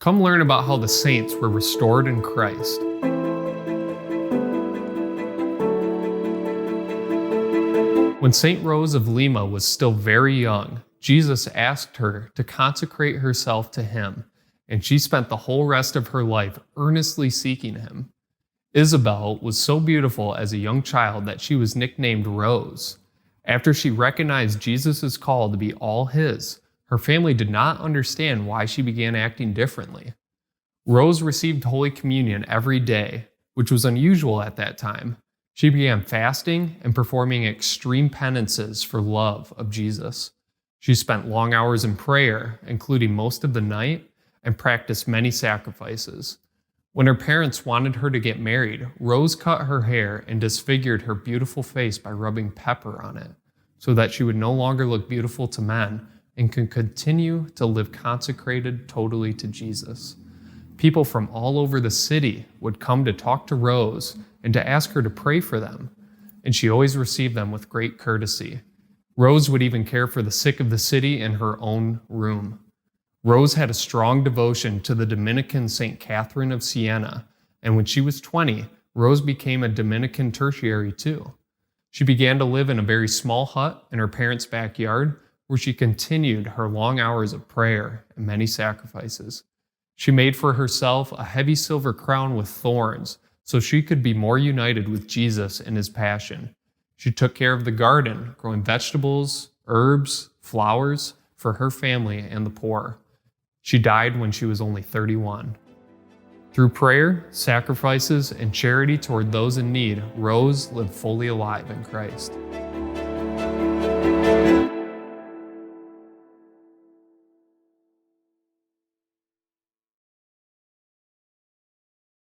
Come learn about how the saints were restored in Christ. When St. Rose of Lima was still very young, Jesus asked her to consecrate herself to him, and she spent the whole rest of her life earnestly seeking him. Isabel was so beautiful as a young child that she was nicknamed Rose. After she recognized Jesus' call to be all his, her family did not understand why she began acting differently. Rose received Holy Communion every day, which was unusual at that time. She began fasting and performing extreme penances for love of Jesus. She spent long hours in prayer, including most of the night, and practiced many sacrifices. When her parents wanted her to get married, Rose cut her hair and disfigured her beautiful face by rubbing pepper on it, so that she would no longer look beautiful to men and could continue to live consecrated totally to Jesus. People from all over the city would come to talk to Rose and to ask her to pray for them, and she always received them with great courtesy. Rose would even care for the sick of the city in her own room. Rose had a strong devotion to the Dominican Saint Catherine of Siena, and when she was 20, Rose became a Dominican tertiary too. She began to live in a very small hut in her parents' backyard, where she continued her long hours of prayer and many sacrifices. She made for herself a heavy silver crown with thorns, so she could be more united with Jesus in his passion. She took care of the garden, growing vegetables, herbs, flowers for her family and the poor. She died when she was only 31. Through prayer, sacrifices, and charity toward those in need, Rose lived fully alive in Christ.